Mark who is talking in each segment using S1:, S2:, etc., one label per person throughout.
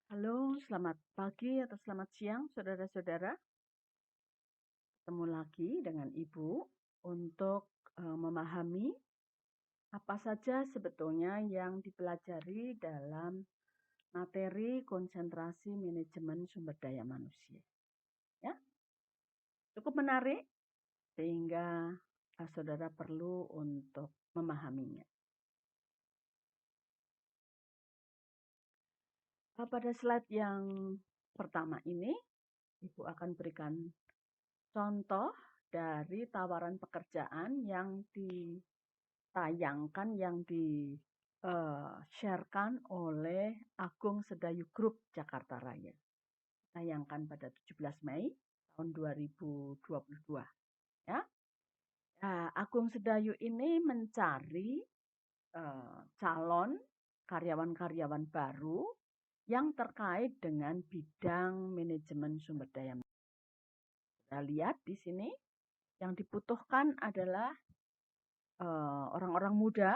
S1: Halo, selamat pagi atau selamat siang, saudara-saudara. Ketemu lagi dengan Ibu untuk memahami apa saja sebetulnya yang dipelajari dalam materi konsentrasi manajemen sumber daya manusia. Ya, cukup menarik sehingga saudara perlu untuk memahaminya. Pada slide yang pertama ini, Ibu akan berikan contoh dari tawaran pekerjaan yang ditayangkan, yang di-sharekan oleh Agung Sedayu Group Jakarta Raya. Tayangkan pada 17 Mei tahun 2022. Ya. Nah, Agung Sedayu ini mencari calon karyawan-karyawan baru yang terkait dengan bidang manajemen sumber daya. Kita lihat di sini yang dibutuhkan adalah orang-orang muda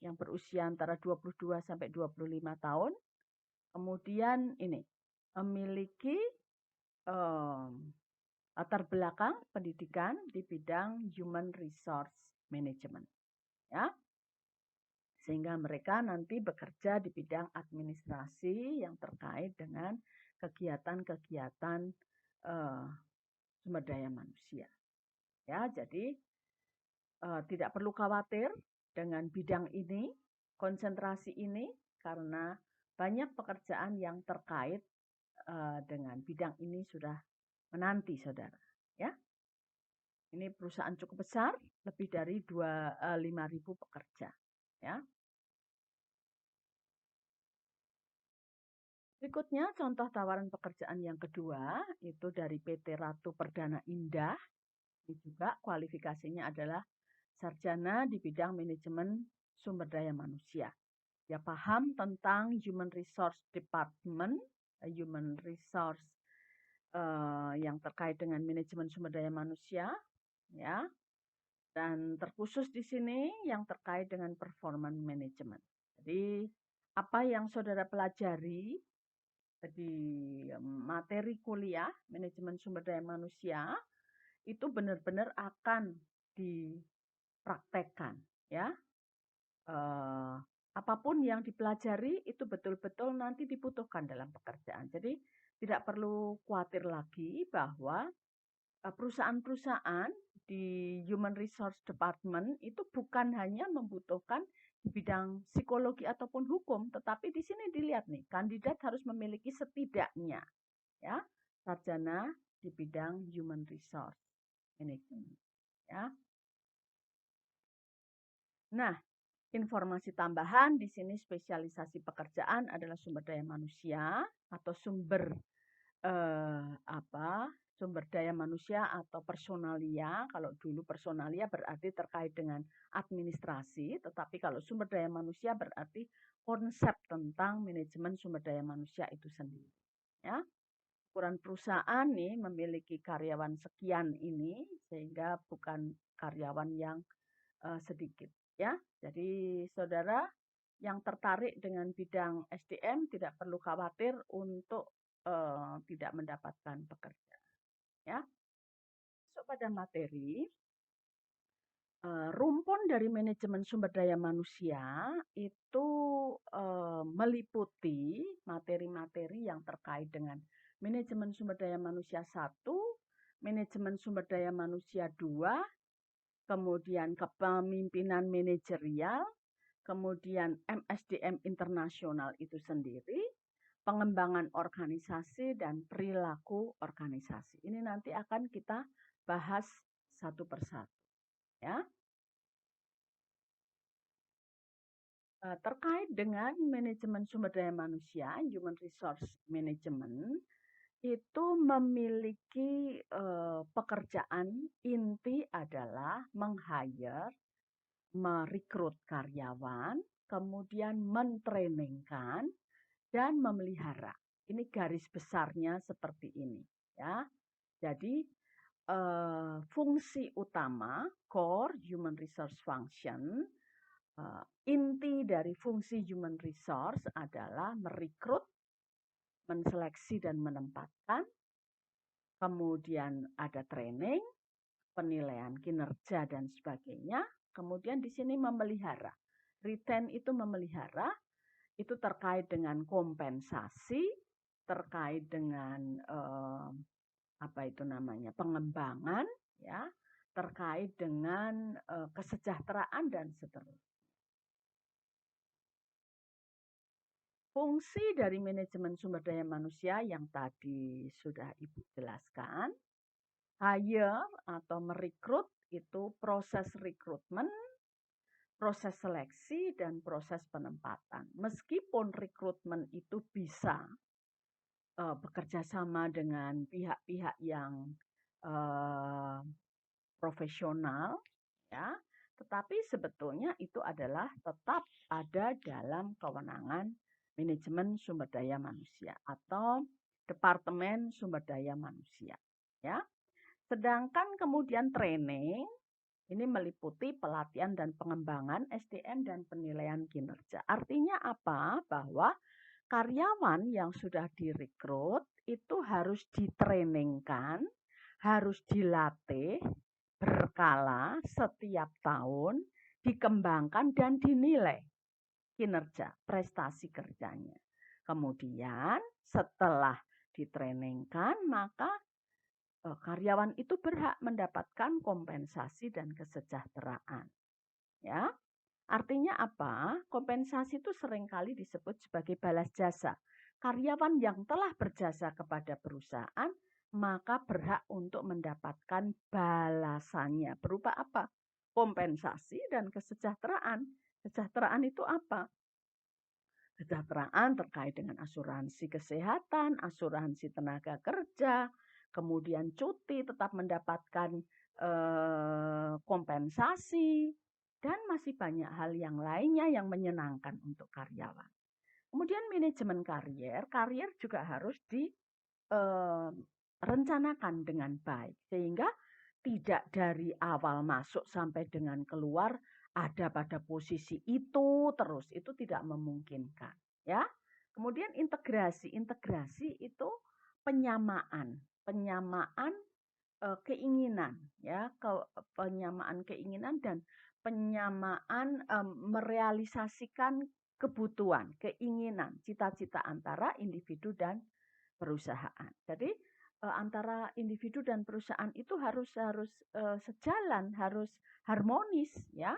S1: yang berusia antara 22 sampai 25 tahun. Kemudian ini memiliki latar belakang pendidikan di bidang human resource management. Ya. Sehingga mereka nanti bekerja di bidang administrasi yang terkait dengan kegiatan-kegiatan sumber daya manusia. Ya, jadi tidak perlu khawatir dengan bidang ini, konsentrasi ini, karena banyak pekerjaan yang terkait dengan bidang ini sudah menanti saudara. Ya, ini perusahaan cukup besar, lebih dari 5.000 pekerja. Ya. Berikutnya contoh tawaran pekerjaan yang kedua itu dari PT Ratu Perdana Indah. Ini juga kualifikasinya adalah sarjana di bidang manajemen sumber daya manusia. Dia paham tentang human resource department, human resource yang terkait dengan manajemen sumber daya manusia, ya. Dan terkhusus di sini yang terkait dengan performance management. Jadi apa yang saudara pelajari di materi kuliah manajemen sumber daya manusia itu benar-benar akan dipraktekkan, ya. Apapun yang dipelajari itu betul-betul nanti dibutuhkan dalam pekerjaan. Jadi tidak perlu khawatir lagi bahwa perusahaan-perusahaan di Human Resource Department itu bukan hanya membutuhkan di bidang psikologi ataupun hukum, tetapi di sini dilihat nih, kandidat harus memiliki setidaknya ya sarjana di bidang Human Resource Management. Ya. Nah, informasi tambahan di sini spesialisasi pekerjaan adalah sumber daya manusia atau sumber sumber daya manusia atau personalia. Kalau dulu personalia berarti terkait dengan administrasi, tetapi kalau sumber daya manusia berarti konsep tentang manajemen sumber daya manusia itu sendiri. Ya. Ukuran perusahaan nih memiliki karyawan sekian ini sehingga bukan karyawan yang sedikit. Ya, jadi saudara yang tertarik dengan bidang SDM tidak perlu khawatir untuk tidak mendapatkan pekerjaan. Ya, masuk pada materi. Rumpun dari manajemen sumber daya manusia itu meliputi materi-materi yang terkait dengan manajemen sumber daya manusia 1, manajemen sumber daya manusia 2, kemudian kepemimpinan manajerial, kemudian MSDM internasional itu sendiri, pengembangan organisasi dan perilaku organisasi. Ini nanti akan kita bahas satu persatu. Ya. Terkait dengan manajemen sumber daya manusia, human resource management, itu memiliki pekerjaan inti adalah meng-hire, merekrut karyawan, kemudian mentrainingkan, dan memelihara. Ini garis besarnya seperti ini. Ya. Jadi fungsi utama, core human resource function, inti dari fungsi human resource adalah merekrut, menseleksi dan menempatkan, kemudian ada training, penilaian kinerja dan sebagainya, kemudian di sini memelihara. Retain itu memelihara, itu terkait dengan kompensasi, terkait dengan pengembangan, ya, terkait dengan kesejahteraan dan seterusnya. Fungsi dari manajemen sumber daya manusia yang tadi sudah Ibu jelaskan, hire atau merekrut itu proses rekrutmen, proses seleksi, dan proses penempatan. Meskipun rekrutmen itu bisa bekerja sama dengan pihak-pihak yang profesional, ya, tetapi sebetulnya itu adalah tetap ada dalam kewenangan manajemen sumber daya manusia atau departemen sumber daya manusia, ya. Sedangkan kemudian training ini meliputi pelatihan dan pengembangan SDM dan penilaian kinerja. Artinya apa? Bahwa karyawan yang sudah direkrut itu harus ditrainingkan, harus dilatih berkala setiap tahun, dikembangkan dan dinilai kinerja, prestasi kerjanya. Kemudian setelah ditrainingkan, maka karyawan itu berhak mendapatkan kompensasi dan kesejahteraan. Ya, artinya apa? Kompensasi itu seringkali disebut sebagai balas jasa. Karyawan yang telah berjasa kepada perusahaan, maka berhak untuk mendapatkan balasannya. Berupa apa? Kompensasi dan kesejahteraan. Kesejahteraan itu apa? Kesejahteraan terkait dengan asuransi kesehatan, asuransi tenaga kerja, kemudian cuti tetap mendapatkan kompensasi, dan masih banyak hal yang lainnya yang menyenangkan untuk karyawan. Kemudian manajemen karier juga harus direncanakan dengan baik, sehingga tidak dari awal masuk sampai dengan keluar ada pada posisi itu terus, itu tidak memungkinkan, ya. Kemudian integrasi itu penyamaan keinginan, ya, penyamaan keinginan dan penyamaan merealisasikan kebutuhan, keinginan, cita-cita antara individu dan perusahaan. Jadi antara individu dan perusahaan itu harus sejalan, harus harmonis, ya.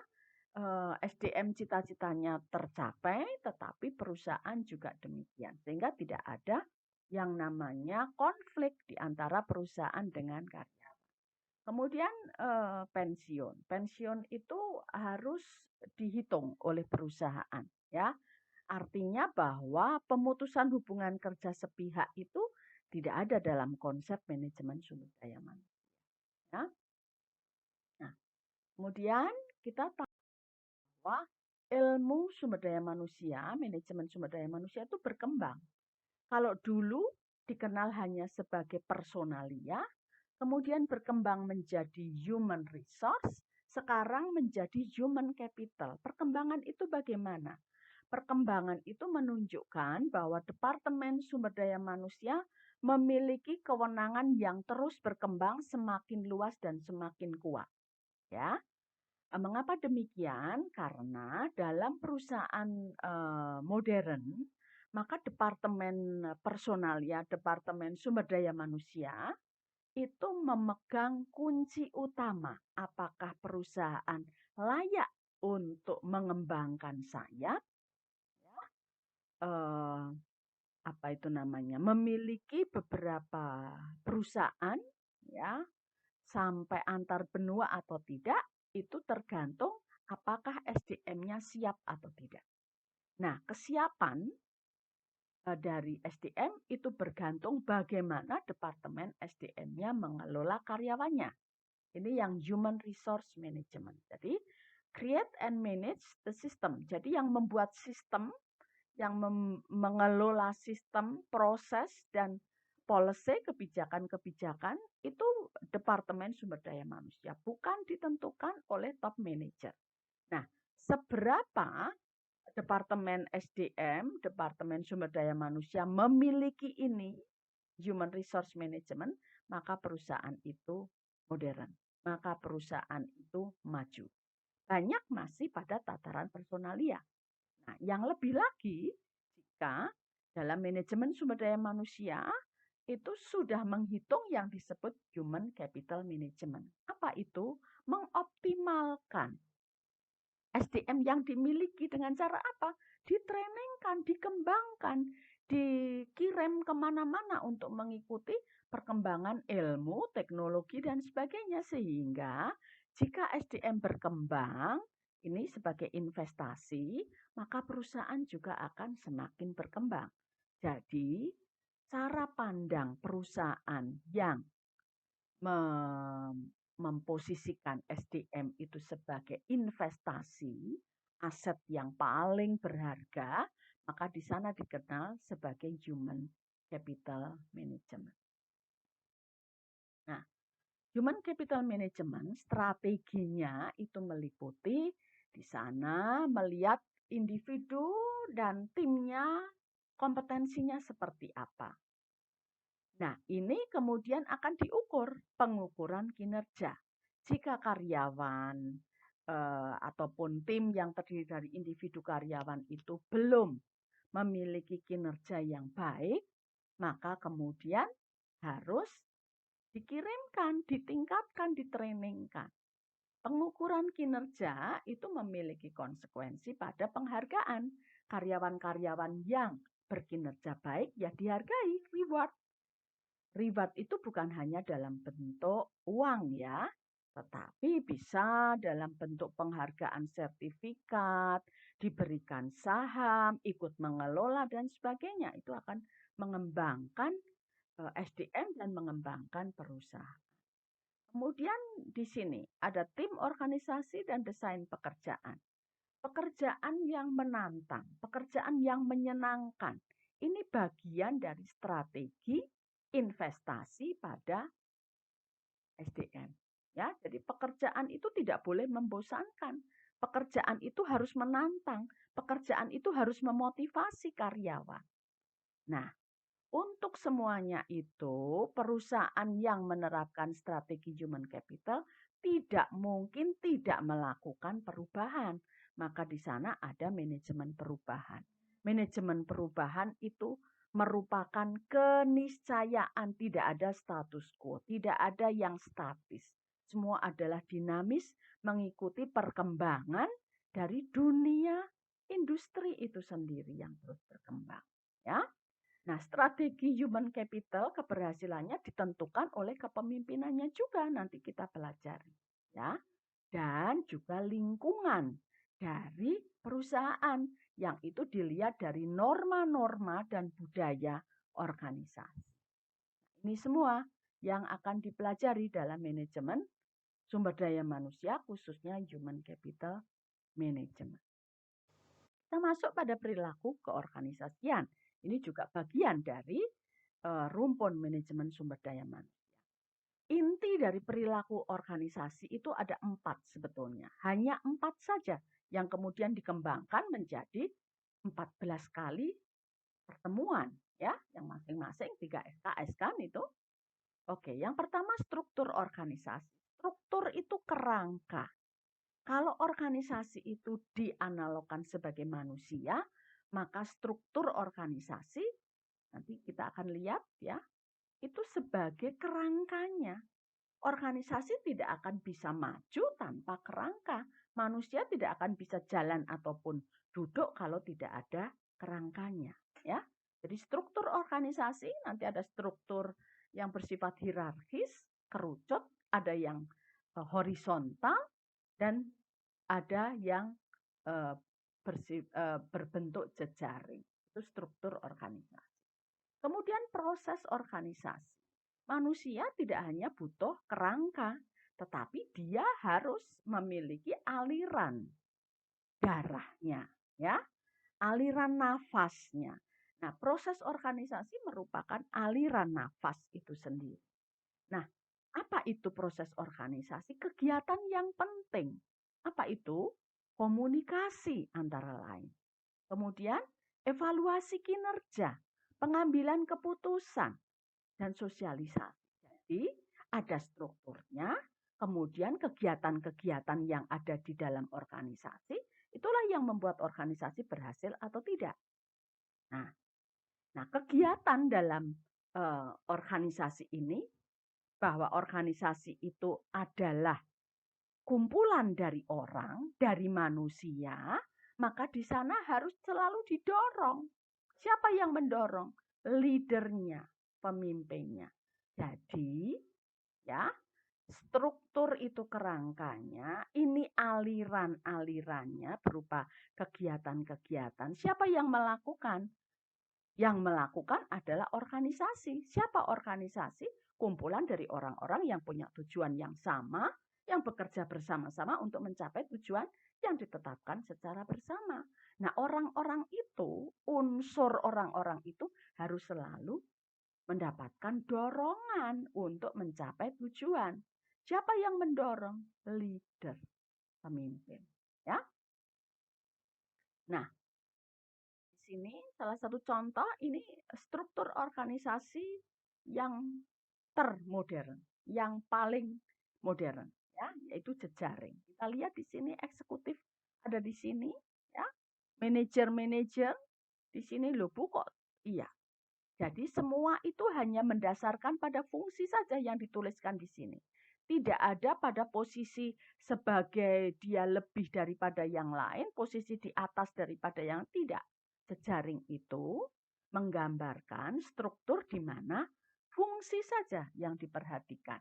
S1: SDM cita-citanya tercapai, tetapi perusahaan juga demikian, sehingga tidak ada yang namanya konflik di antara perusahaan dengan karyawan. Kemudian pensiun itu harus dihitung oleh perusahaan, ya. Artinya bahwa pemutusan hubungan kerja sepihak itu tidak ada dalam konsep manajemen sumber daya manusia. Ya. Nah, kemudian kita tahu bahwa ilmu sumber daya manusia, manajemen sumber daya manusia itu berkembang. Kalau dulu dikenal hanya sebagai personalia, kemudian berkembang menjadi human resource, sekarang menjadi human capital. Perkembangan itu bagaimana? Perkembangan itu menunjukkan bahwa Departemen Sumber Daya Manusia memiliki kewenangan yang terus berkembang semakin luas dan semakin kuat. Ya, mengapa demikian? Karena dalam perusahaan modern, maka departemen personalia, departemen sumber daya manusia itu memegang kunci utama. Apakah perusahaan layak untuk mengembangkan saya? Memiliki beberapa perusahaan, ya, sampai antar benua atau tidak, itu tergantung apakah SDM-nya siap atau tidak. Nah, kesiapan dari SDM itu bergantung bagaimana departemen SDM-nya mengelola karyawannya. Ini yang human resource management. Jadi, create and manage the system. Jadi yang membuat sistem, yang mengelola sistem, proses, dan policy, kebijakan-kebijakan, itu Departemen Sumber Daya Manusia, bukan ditentukan oleh top manager. Nah, seberapa Departemen SDM, Departemen Sumber Daya Manusia memiliki ini, Human Resource Management, maka perusahaan itu modern, maka perusahaan itu maju. Banyak masih pada tataran personalia. Nah, yang lebih lagi, jika dalam manajemen sumber daya manusia itu sudah menghitung yang disebut human capital management. Apa itu? Mengoptimalkan SDM yang dimiliki dengan cara apa? Ditrainingkan, dikembangkan, dikirim kemana-mana untuk mengikuti perkembangan ilmu, teknologi, dan sebagainya. Sehingga jika SDM berkembang, ini sebagai investasi, maka perusahaan juga akan semakin berkembang. Jadi, cara pandang perusahaan yang memposisikan SDM itu sebagai investasi, aset yang paling berharga, maka di sana dikenal sebagai human capital management. Nah, human capital management strateginya itu meliputi di sana melihat individu dan timnya kompetensinya seperti apa. Nah, ini kemudian akan diukur pengukuran kinerja. Jika karyawan ataupun tim yang terdiri dari individu karyawan itu belum memiliki kinerja yang baik, maka kemudian harus dikirimkan, ditingkatkan, ditrainingkan. Pengukuran kinerja itu memiliki konsekuensi pada penghargaan. Karyawan-karyawan yang berkinerja baik ya dihargai, reward. Reward itu bukan hanya dalam bentuk uang ya, tetapi bisa dalam bentuk penghargaan sertifikat, diberikan saham, ikut mengelola dan sebagainya. Itu akan mengembangkan SDM dan mengembangkan perusahaan. Kemudian di sini ada tim organisasi dan desain pekerjaan. Pekerjaan yang menantang, pekerjaan yang menyenangkan. Ini bagian dari strategi investasi pada SDM. Ya, jadi pekerjaan itu tidak boleh membosankan. Pekerjaan itu harus menantang. Pekerjaan itu harus memotivasi karyawan. Nah, untuk semuanya itu, perusahaan yang menerapkan strategi human capital tidak mungkin tidak melakukan perubahan. Maka di sana ada manajemen perubahan. Manajemen perubahan itu merupakan keniscayaan, tidak ada status quo, tidak ada yang statis. Semua adalah dinamis mengikuti perkembangan dari dunia industri itu sendiri yang terus berkembang. Ya. Nah, strategi human capital keberhasilannya ditentukan oleh kepemimpinannya juga nanti kita pelajari, ya. Dan juga lingkungan dari perusahaan yang itu dilihat dari norma-norma dan budaya organisasi. Ini semua yang akan dipelajari dalam manajemen sumber daya manusia khususnya human capital management. Kita masuk pada perilaku keorganisasian. Ini juga bagian dari rumpun manajemen sumber daya manusia. Inti dari perilaku organisasi itu ada 4 sebetulnya. Hanya 4 saja yang kemudian dikembangkan menjadi 14 kali pertemuan. Ya, yang masing-masing 3 SKS kan itu. Oke, yang pertama struktur organisasi. Struktur itu kerangka. Kalau organisasi itu dianalogkan sebagai manusia, maka struktur organisasi nanti kita akan lihat ya, itu sebagai kerangkanya. Organisasi tidak akan bisa maju tanpa kerangka. Manusia tidak akan bisa jalan ataupun duduk kalau tidak ada kerangkanya, ya. Jadi struktur organisasi nanti ada struktur yang bersifat hierarkis, kerucut, ada yang horizontal dan ada yang berbentuk jejaring. Itu struktur organisasi. Kemudian proses organisasi. Manusia tidak hanya butuh kerangka, tetapi dia harus memiliki aliran darahnya, ya, aliran nafasnya. Nah, proses organisasi merupakan aliran nafas itu sendiri. Nah, apa itu proses organisasi? Kegiatan yang penting. Apa itu? Komunikasi antara lain. Kemudian evaluasi kinerja, pengambilan keputusan, dan sosialisasi. Jadi ada strukturnya, kemudian kegiatan-kegiatan yang ada di dalam organisasi, itulah yang membuat organisasi berhasil atau tidak. Nah, kegiatan dalam organisasi ini, bahwa organisasi itu adalah kumpulan dari orang, dari manusia, maka di sana harus selalu didorong. Siapa yang mendorong? Leadernya, pemimpinnya. Jadi, ya, struktur itu kerangkanya, ini aliran-alirannya berupa kegiatan-kegiatan. Siapa yang melakukan? Yang melakukan adalah organisasi. Siapa organisasi? Kumpulan dari orang-orang yang punya tujuan yang sama, yang bekerja bersama-sama untuk mencapai tujuan yang ditetapkan secara bersama. Nah, orang-orang itu, unsur orang-orang itu harus selalu mendapatkan dorongan untuk mencapai tujuan. Siapa yang mendorong? Leader, pemimpin. Ya. Nah, di sini salah satu contoh ini struktur organisasi yang termodern, yang paling modern, ya, yaitu jejaring. Kita lihat di sini eksekutif ada di sini, ya, manajer-manajer di sini loh Bu kok, iya. Jadi semua itu hanya mendasarkan pada fungsi saja yang dituliskan di sini. Tidak ada pada posisi sebagai dia lebih daripada yang lain, posisi di atas daripada yang tidak. Jejaring itu menggambarkan struktur di mana fungsi saja yang diperhatikan.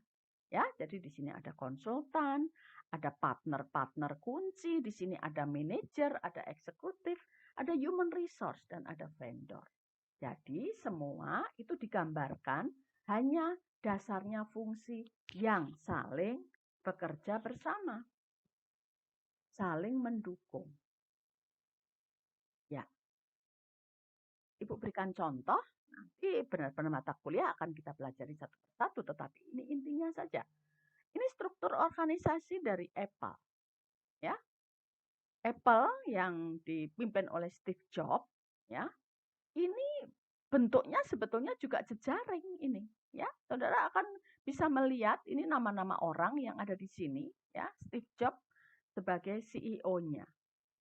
S1: Ya, jadi di sini ada konsultan, ada partner-partner kunci, di sini ada manajer, ada eksekutif, ada human resource dan ada vendor. Jadi semua itu digambarkan hanya dasarnya fungsi yang saling bekerja bersama, saling mendukung. Ya, Ibu berikan contoh, nanti benar-benar mata kuliah akan kita pelajari satu persatu, tetapi ini intinya saja. Ini struktur organisasi dari Apple. Ya, Apple yang dipimpin oleh Steve Jobs, ya, ini bentuknya sebetulnya juga jejaring ini, ya. Saudara akan bisa melihat ini nama-nama orang yang ada di sini, ya. Steve Jobs sebagai CEO-nya.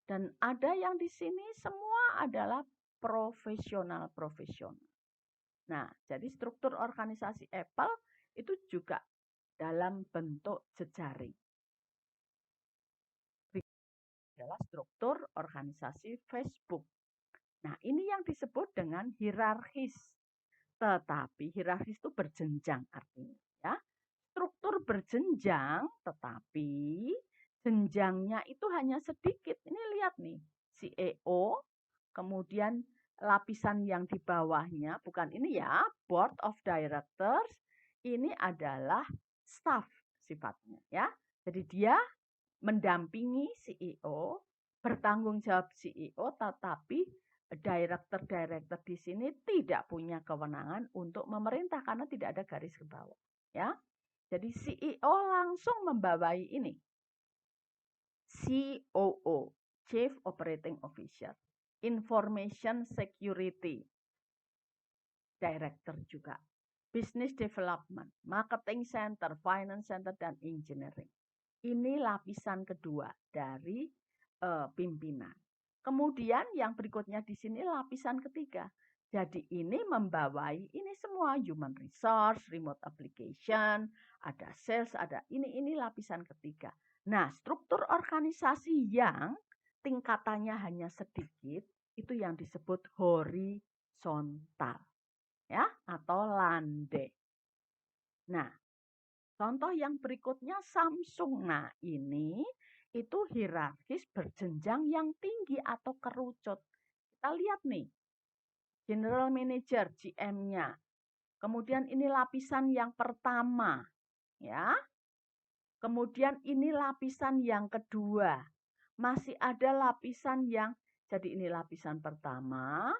S1: Dan ada yang di sini semua adalah profesional-profesional. Nah, jadi struktur organisasi Apple itu juga dalam bentuk jejaring. Adalah struktur organisasi Facebook. Nah, ini yang disebut dengan hierarkis. Tetapi hierarkis itu berjenjang artinya, ya. Struktur berjenjang, tetapi jenjangnya itu hanya sedikit. Ini lihat nih, CEO, kemudian lapisan yang di bawahnya, bukan ini ya, board of directors, ini adalah staff sifatnya, ya. Jadi dia mendampingi CEO, bertanggung jawab CEO, tetapi director-director di sini tidak punya kewenangan untuk memerintah karena tidak ada garis ke bawah, ya. Jadi CEO langsung membawai ini. COO, Chief Operating Officer, Information Security Director juga, Business Development, Marketing Center, Finance Center, dan Engineering. Ini lapisan kedua dari pimpinan. Kemudian yang berikutnya di sini lapisan ketiga. Jadi ini membawai ini semua human resource, remote application, ada sales, ada ini lapisan ketiga. Nah, struktur organisasi yang tingkatannya hanya sedikit itu yang disebut horizontal, ya, atau landai. Nah, contoh yang berikutnya Samsung. Nah, ini itu hierarkis berjenjang yang tinggi atau kerucut. Kita lihat nih, General Manager, GM-nya. Kemudian ini lapisan yang pertama, ya. Kemudian ini lapisan yang kedua. Masih ada lapisan yang, jadi ini lapisan pertama,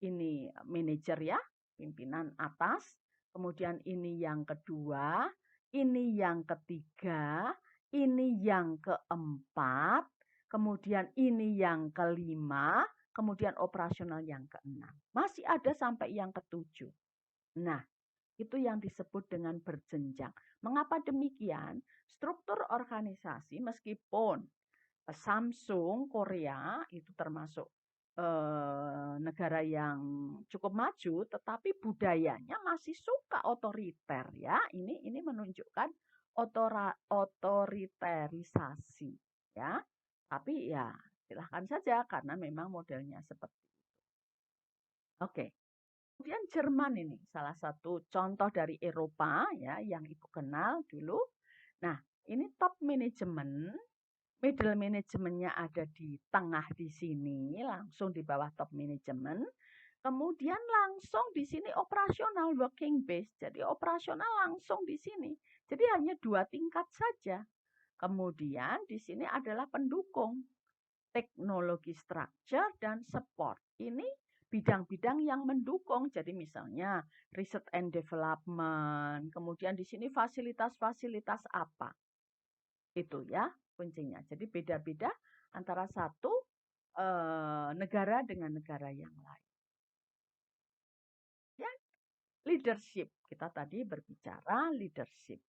S1: ini manajer ya, pimpinan atas. Kemudian ini yang kedua, ini yang ketiga, ini yang keempat, kemudian ini yang kelima, kemudian operasional yang ke-6. Masih ada sampai yang ke-7. Nah, itu yang disebut dengan berjenjang. Mengapa demikian? Struktur organisasi meskipun Samsung Korea itu termasuk negara yang cukup maju, tetapi budayanya masih suka otoriter ya. Ini menunjukkan otoriterisasi ya. Tapi ya silahkan saja karena memang modelnya seperti itu. Oke. Kemudian Jerman ini salah satu contoh dari Eropa ya yang Ibu kenal dulu. Nah, ini top manajemen, middle manajemennya ada di tengah di sini, langsung di bawah top manajemen. Kemudian langsung di sini operasional working base. Jadi operasional langsung di sini. Jadi hanya 2 tingkat saja. Kemudian di sini adalah pendukung, teknologi structure dan support. Ini bidang-bidang yang mendukung. Jadi misalnya research and development, kemudian di sini fasilitas-fasilitas apa. Itu ya kuncinya. Jadi beda-beda antara satu negara dengan negara yang lain. Ya, leadership. Kita tadi berbicara leadership.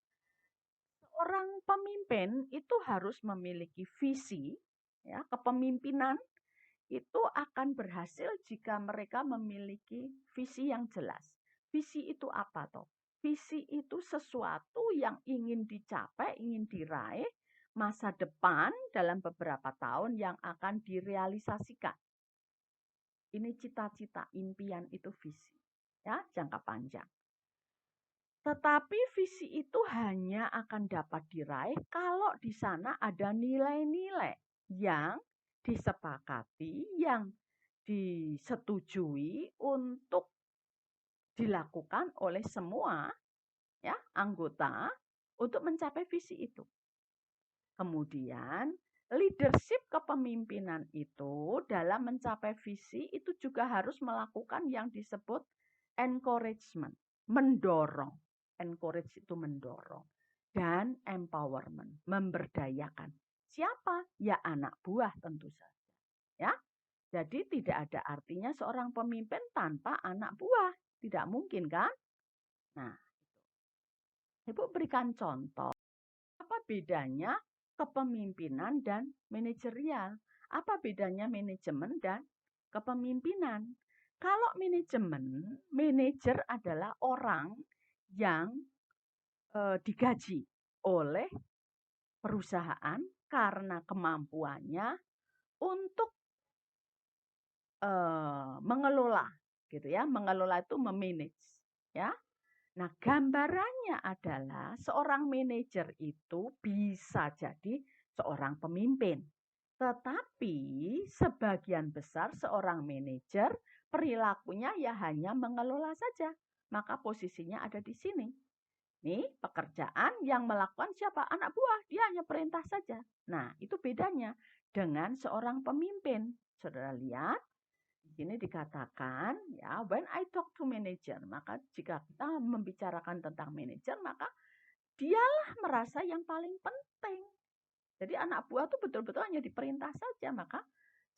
S1: Seorang pemimpin itu harus memiliki visi, ya, kepemimpinan itu akan berhasil jika mereka memiliki visi yang jelas. Visi itu apa toh? Visi itu sesuatu yang ingin dicapai, ingin diraih masa depan dalam beberapa tahun yang akan direalisasikan. Ini cita-cita, impian itu visi, ya, jangka panjang. Tetapi visi itu hanya akan dapat diraih kalau di sana ada nilai-nilai yang disepakati, yang disetujui untuk dilakukan oleh semua ya anggota untuk mencapai visi itu. Kemudian leadership kepemimpinan itu dalam mencapai visi itu juga harus melakukan yang disebut encouragement, mendorong. Encourage itu mendorong. Dan empowerment, memberdayakan. Siapa? Ya anak buah tentu saja. Ya, jadi tidak ada artinya seorang pemimpin tanpa anak buah. Tidak mungkin kan? Nah, Ibu berikan contoh. Apa bedanya kepemimpinan dan manajerial? Apa bedanya manajemen dan kepemimpinan? Kalau manajemen, manajer adalah orang yang digaji oleh perusahaan karena kemampuannya untuk mengelola, gitu ya. Mengelola itu memanage, ya. Nah, gambarannya adalah seorang manajer itu bisa jadi seorang pemimpin. Tetapi sebagian besar seorang manajer perilakunya ya hanya mengelola saja. Maka posisinya ada di sini. Nih, pekerjaan yang melakukan siapa? Anak buah. Dia hanya perintah saja. Nah, itu bedanya dengan seorang pemimpin. Saudara lihat, di sini dikatakan ya, when I talk to manager, maka jika kita membicarakan tentang manajer, maka dialah merasa yang paling penting. Jadi anak buah itu betul-betul hanya diperintah saja, maka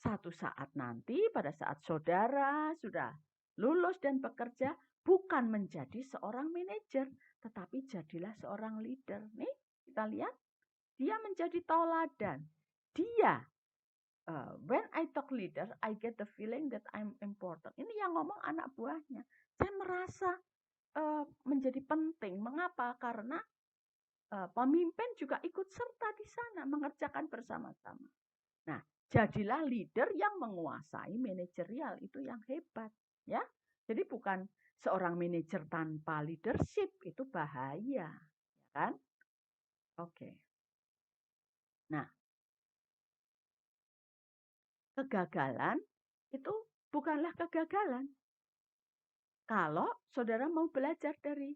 S1: satu saat nanti pada saat saudara sudah lulus dan bekerja, bukan menjadi seorang manajer, tetapi jadilah seorang leader. Nih, kita lihat, dia menjadi tauladan. Dia when I talk leader, I get the feeling that I'm important. Ini yang ngomong anak buahnya. Saya merasa menjadi penting. Mengapa? Karena pemimpin juga ikut serta di sana, mengerjakan bersama-sama. Nah, jadilah leader yang menguasai manajerial, itu yang hebat, ya. Jadi bukan seorang manajer tanpa leadership, itu bahaya, ya kan? Oke. Nah, kegagalan itu bukanlah kegagalan. Kalau saudara mau belajar dari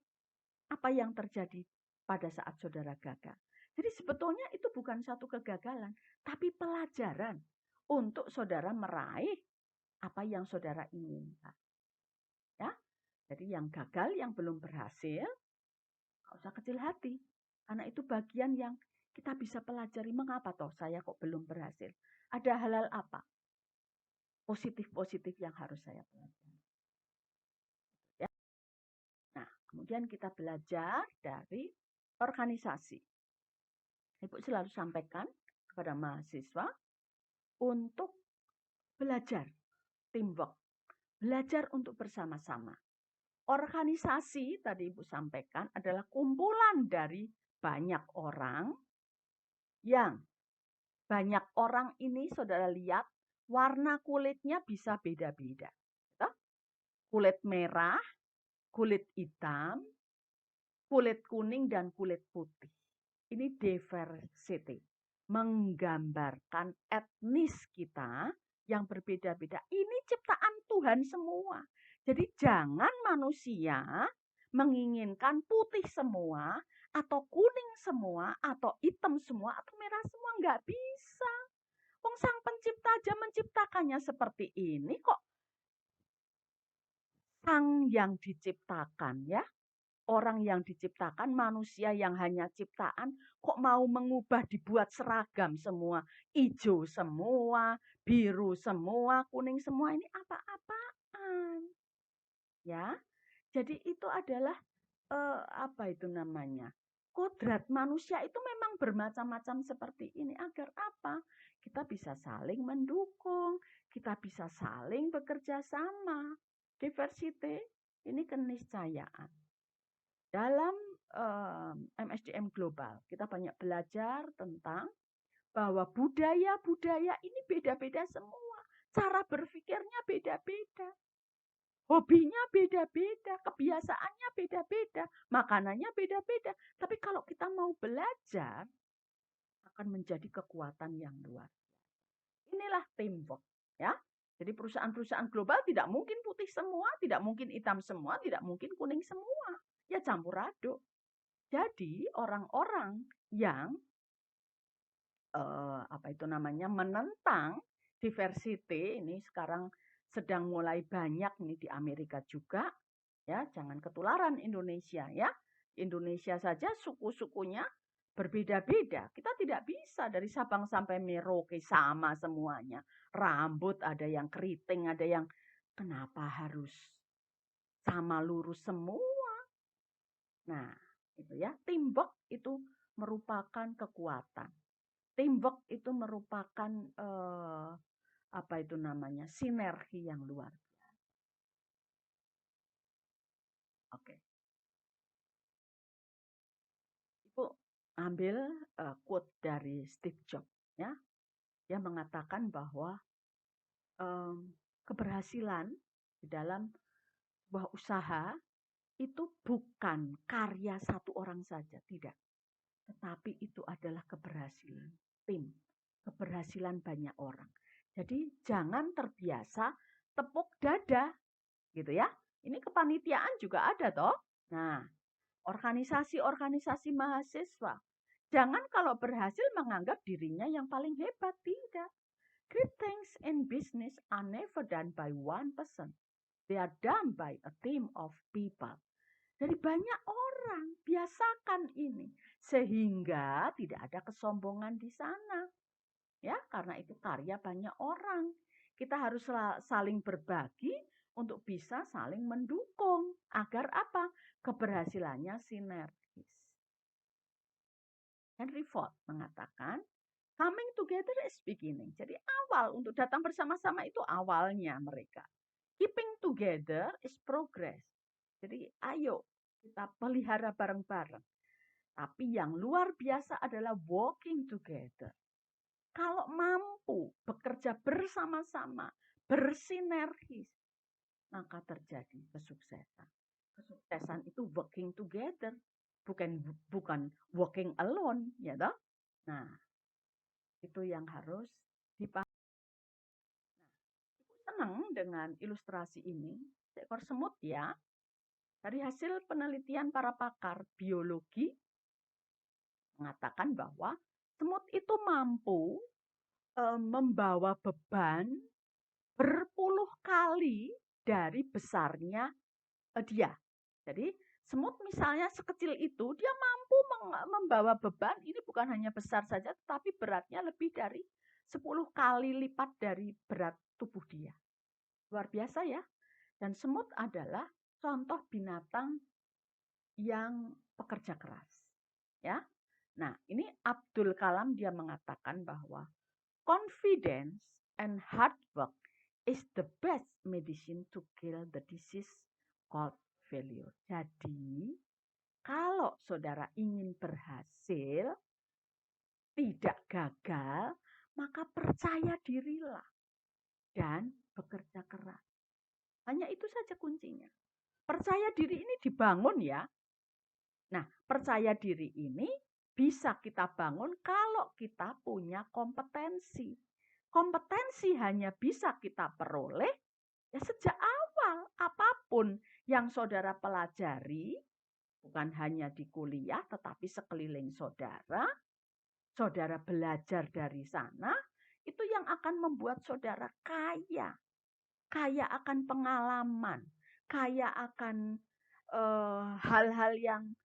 S1: apa yang terjadi pada saat saudara gagal. Jadi sebetulnya itu bukan satu kegagalan, tapi pelajaran untuk saudara meraih apa yang saudara inginkan. Ya, jadi yang gagal, yang belum berhasil, nggak usah kecil hati. Karena itu bagian yang kita bisa pelajari. Mengapa toh saya kok belum berhasil? Ada halal apa? positif-positif yang harus saya pelajari. Ya. Nah, kemudian kita belajar dari organisasi. Ibu selalu sampaikan kepada mahasiswa untuk belajar teamwork, belajar untuk bersama-sama. Organisasi tadi Ibu sampaikan adalah kumpulan dari banyak orang yang banyak orang ini saudara lihat warna kulitnya bisa beda-beda. Kulit merah, kulit hitam, kulit kuning, dan kulit putih. Ini diversity, menggambarkan etnis kita yang berbeda-beda. Ini ciptaan Tuhan semua. Jadi jangan manusia menginginkan putih semua, atau kuning semua, atau hitam semua, atau merah semua. Nggak bisa. Wong Sang Pencipta aja menciptakannya seperti ini kok. Sang yang diciptakan ya. Orang yang diciptakan, manusia yang hanya ciptaan, kok mau mengubah dibuat seragam semua, hijau semua, biru semua, kuning semua, ini apa-apaan? Ya, jadi itu adalah apa itu namanya? Kodrat manusia itu memang bermacam-macam seperti ini. Agar apa? Kita bisa saling mendukung, kita bisa saling bekerja sama. Diversity ini keniscayaan. Dalam MSDM global, kita banyak belajar tentang bahwa budaya-budaya ini beda-beda semua. Cara berpikirnya beda-beda. Hobinya beda-beda, kebiasaannya beda-beda, makanannya beda-beda. Tapi kalau kita mau belajar, akan menjadi kekuatan yang luar biasa. Inilah teamwork, ya. Jadi perusahaan-perusahaan global tidak mungkin putih semua, tidak mungkin hitam semua, tidak mungkin kuning semua. Ya campur aduk. Jadi orang-orang yang menentang diversity ini sekarang sedang mulai banyak nih di Amerika juga, ya jangan ketularan Indonesia ya. Indonesia saja suku-sukunya berbeda-beda. Kita tidak bisa dari Sabang sampai Merauke sama semuanya. Rambut ada yang keriting, ada yang kenapa harus sama lurus semua. Nah, itu ya, teamwork itu merupakan kekuatan. Teamwork itu merupakan sinergi yang luar biasa. Oke. Ibu ambil quote dari Steve Jobs ya. Dia mengatakan bahwa keberhasilan di dalam sebuah usaha itu bukan karya satu orang saja, tidak. Tetapi itu adalah keberhasilan tim, keberhasilan banyak orang. Jadi jangan terbiasa tepuk dada, gitu ya. Ini kepanitiaan juga ada toh. Nah, organisasi-organisasi mahasiswa, jangan kalau berhasil menganggap dirinya yang paling hebat, tidak. Great things in business are never done by one person. They are done by a team of people. Dari banyak orang, biasakan ini. Sehingga tidak ada kesombongan di sana. Ya, karena itu karya banyak orang. Kita harus saling berbagi untuk bisa saling mendukung. Agar apa? Keberhasilannya sinergis. Henry Ford mengatakan, coming together is beginning. Jadi awal untuk datang bersama-sama itu awalnya mereka. Keeping together is progress. Jadi ayo kita pelihara bareng-bareng. Tapi yang luar biasa adalah walking together. Kalau mampu bekerja bersama-sama, bersinergis, maka terjadi kesuksesan. Kesuksesan itu working together, bukan walking alone, ya toh? Nah, itu yang harus dipahami. Nah, senang dengan ilustrasi ini, seekor semut ya. Dari hasil penelitian para pakar biologi mengatakan bahwa semut itu mampu membawa beban berpuluh kali dari besarnya dia. Jadi semut misalnya sekecil itu, dia mampu membawa beban, ini bukan hanya besar saja, tetapi beratnya lebih dari 10 kali lipat dari berat tubuh dia. Luar biasa ya. Dan semut adalah contoh binatang yang pekerja keras. Ya. Nah, ini Abdul Kalam dia mengatakan bahwa confidence and hard work is the best medicine to kill the disease called failure. Jadi, kalau saudara ingin berhasil, tidak gagal, maka percaya dirilah dan bekerja keras. Hanya itu saja kuncinya. Percaya diri ini dibangun ya. Nah, percaya diri ini bisa kita bangun kalau kita punya kompetensi. Kompetensi hanya bisa kita peroleh ya sejak awal. Apapun yang saudara pelajari, bukan hanya di kuliah, tetapi sekeliling saudara, saudara belajar dari sana, itu yang akan membuat saudara kaya. Kaya akan pengalaman, kaya akan hal-hal yang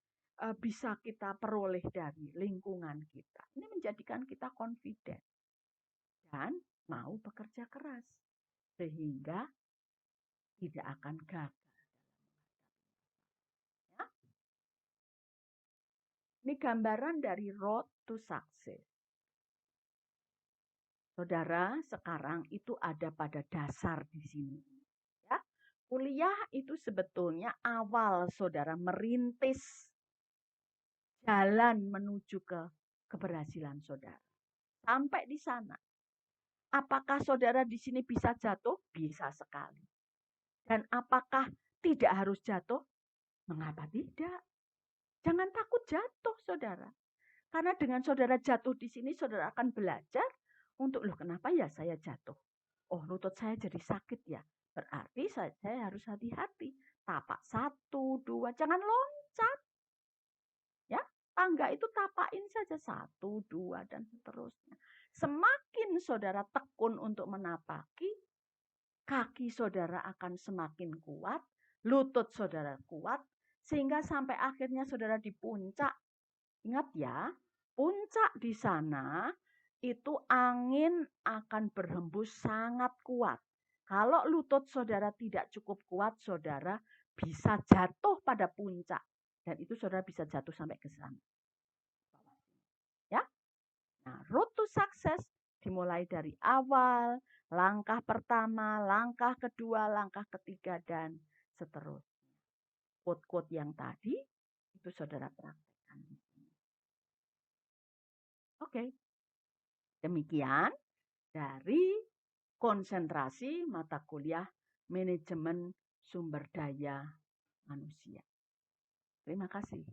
S1: bisa kita peroleh dari lingkungan kita. Ini menjadikan kita confident dan mau bekerja keras sehingga tidak akan gagal. Ya. Ini gambaran dari road to success. Saudara, sekarang itu ada pada dasar di sini. Ya. Kuliah itu sebetulnya awal saudara merintis jalan menuju ke keberhasilan saudara. Sampai di sana. Apakah saudara di sini bisa jatuh? Bisa sekali. Dan apakah tidak harus jatuh? Mengapa tidak? Jangan takut jatuh, saudara. Karena dengan saudara jatuh di sini, saudara akan belajar untuk, loh kenapa ya saya jatuh? Oh, lutut saya jadi sakit ya. Berarti saya harus hati-hati. Tapak 1, 2, jangan loncat. Ya, tangga itu tapain saja 1, 2, dan seterusnya. Semakin saudara tekun untuk menapaki, kaki saudara akan semakin kuat, lutut saudara kuat, sehingga sampai akhirnya saudara di puncak. Ingat ya, puncak di sana itu angin akan berhembus sangat kuat. Kalau lutut saudara tidak cukup kuat, saudara bisa jatuh pada puncak. Dan itu saudara bisa jatuh sampai ke sana. Ya. Nah, road to success dimulai dari awal, langkah pertama, langkah kedua, langkah ketiga, dan seterusnya. Quote-quote yang tadi, itu saudara praktekkan. Oke. Demikian dari konsentrasi mata kuliah manajemen sumber daya manusia. Terima kasih.